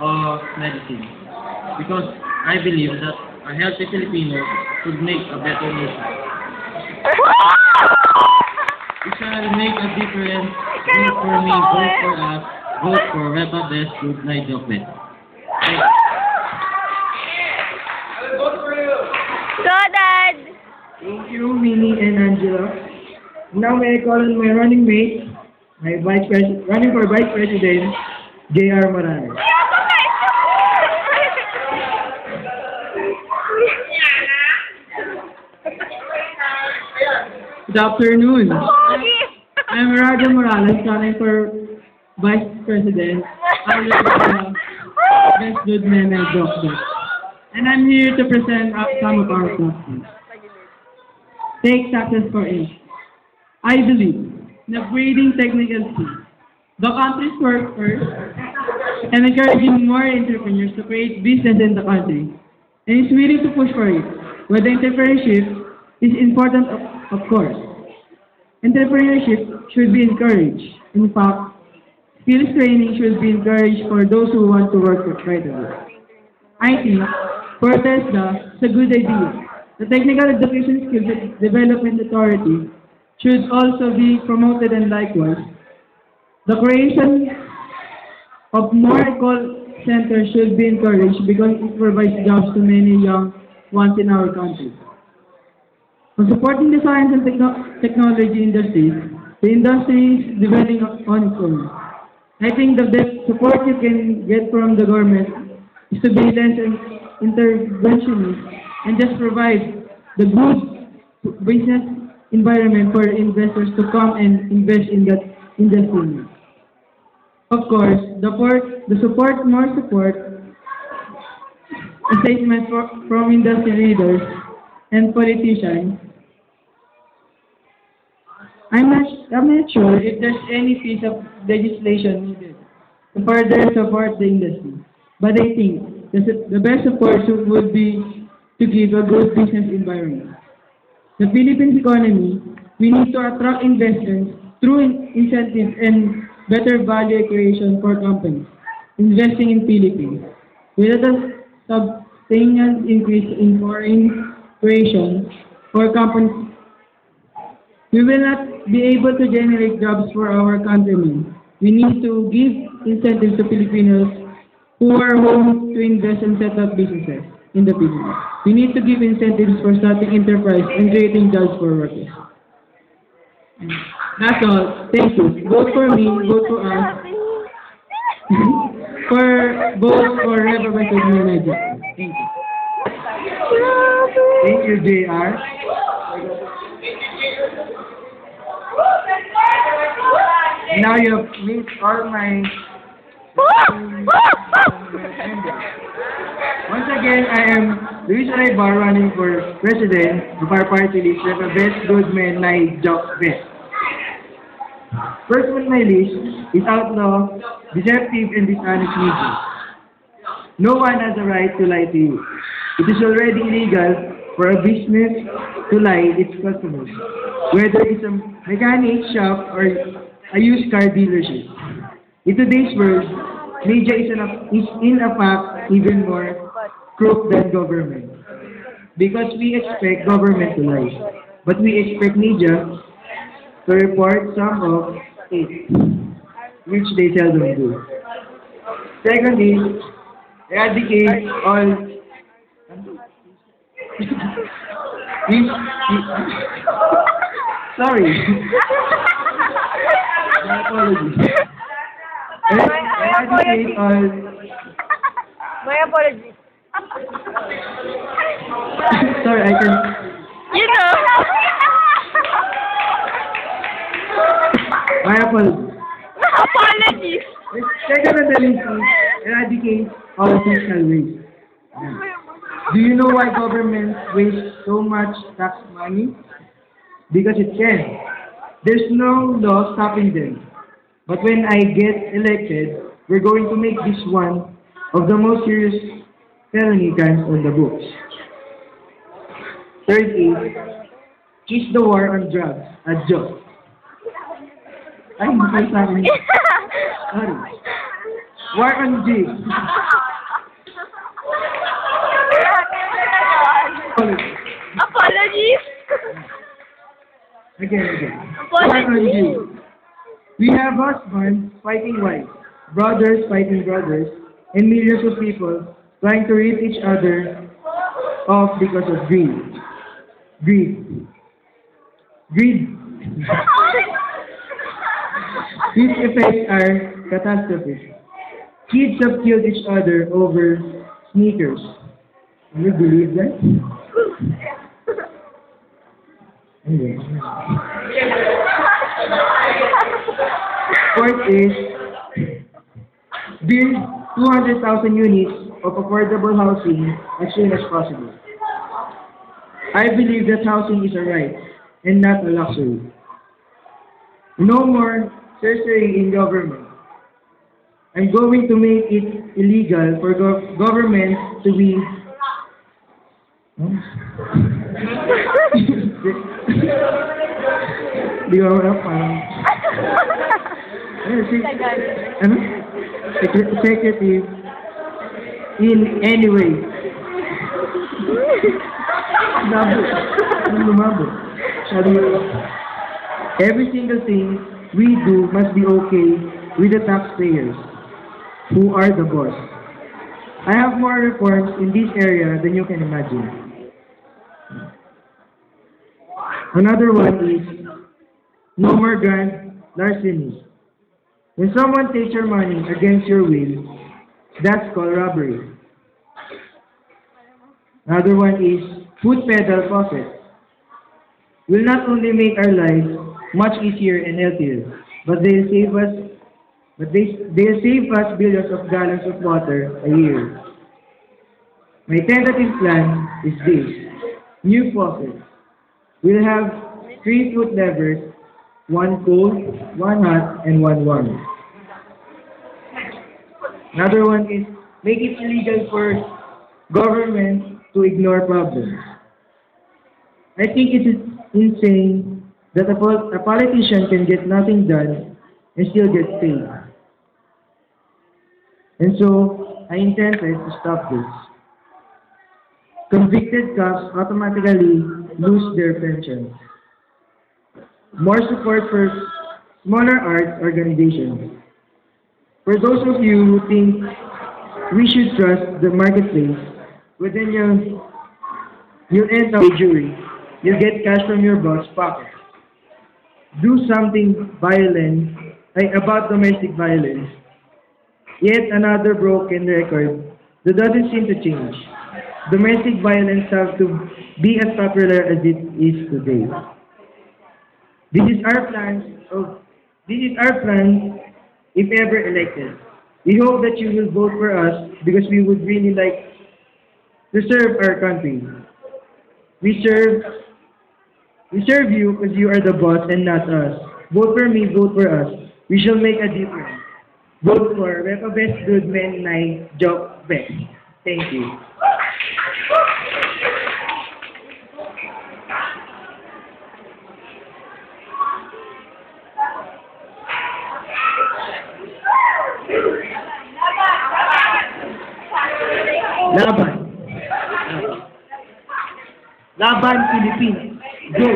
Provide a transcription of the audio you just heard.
of medicine. Because I believe that a healthy Filipino could make a better nation. We shall make a difference. Vote for me, vote for us, vote for Reba Best Good Night Jokbet. Go, Dad! Thank you, Minnie and Angela. Now may I call on my running mate, running for Vice President, J.R. Morales. Good afternoon. I'm Raja Morales, running for Vice President. I'm the Best Good Man and Doctor. And I'm here to present some of our platforms. Take success for it. I believe in upgrading technical skills. The country's workers and encouraging more entrepreneurs to create business in the country. And is willing to push for it. Whether entrepreneurship is important, of course. Entrepreneurship should be encouraged. In fact, skills training should be encouraged for those who want to work right away. I think, for Tesla, it's a good idea. The Technical Education Skills Development Authority should also be promoted, and likewise, the creation of more call centers should be encouraged because it provides jobs to many young ones in our country. On supporting the science and technology industry, the industry is developing on its own. I think the best support you can get from the government is to be less interventionist and just provide the good business environment for investors to come and invest in that industry. Of course, more support, a statement from industry leaders and politicians. I'm not sure if there's any piece of legislation needed to further support the industry, but I think the best support would be to give a good business environment. The Philippines economy, we need to attract investors through incentives and better value creation for companies investing in Philippines. Without a substantial increase in foreign creation for companies, we will not be able to generate jobs for our countrymen. We need to give incentives to Filipinos who are home to invest and set up businesses in the Philippines. We need to give incentives for starting enterprise and creating jobs for workers. That's all. Thank you. Vote for me, vote for us. Vote for Reba Best Good Night Jokbet. Thank you. Thank you, JR. Now you have met all my members. Once again, I am Luis Raybar, running for President of our party list, Reba Best Good Night Jokbet. First on my list is outlaw, deceptive, and dishonest media. No one has a right to lie to you. It is already illegal for a business to lie its customers, whether it's a mechanic shop or a used car dealership. In today's world, media is in a fact even more crooked than government. Because we expect government to lie, but we expect media to report some of it, which they seldom do. Secondly, eradicate all sorry. My apologies. Eradicate all. My apologies. Sorry, I can. You know. My apologies. Apologies. Second on the list is eradicate all fiscal waste. Do you know why governments waste so much tax money? Because it can. There's no law stopping them. But when I get elected, we're going to make this one of the most serious felony crimes on the books. Thirdly, kiss the war on drugs a joke. Ay, hindi ko sabi. Sorry. War on drugs. on you. We have husbands fighting wives, brothers fighting brothers, and millions of people trying to rip each other off because of greed. Greed. Greed. Its effects are catastrophic. Kids have killed each other over sneakers. Can you believe that? Anyway. Fourth is, build 200,000 units of affordable housing as soon as possible. I believe that housing is a right and not a luxury. No more sorcery in government. I'm going to make it illegal for government to be... Di ba wala parang... Secretive in any way. Every single thing we do must be okay with the taxpayers, who are the boss. I have more reforms in this area than you can imagine. Another one is, no more grand larceny. When someone takes your money against your will, that's called robbery. Another one is, foot pedal faucets. Will not only make our lives much easier and healthier, but they'll save us billions of gallons of water a year. My tentative plan is this: new faucets. We'll have 3 foot levers, 1 cold, 1 hot, and 1 warm. Another one is, make it illegal for government to ignore problems. I think it is insane that a politician can get nothing done and still get paid. And so, I intended to stop this. Convicted cops automatically lose their pensions. More support for smaller arts organizations. For those of you who think we should trust the marketplace, well then you'll end up a jury. You'll get cash from your boss pocket. Do something violent, about domestic violence. Yet another broken record that doesn't seem to change. Domestic violence has to be as popular as it is today. This is our plan if ever elected. We hope that you will vote for us because we would really like to serve our country. We serve you because you are the boss and not us. Vote for me, vote for us. We shall make a difference. Vote for Repa Best Good Men Nai Joke Best. Thank you. Laban. Laban Pilipinas. Go!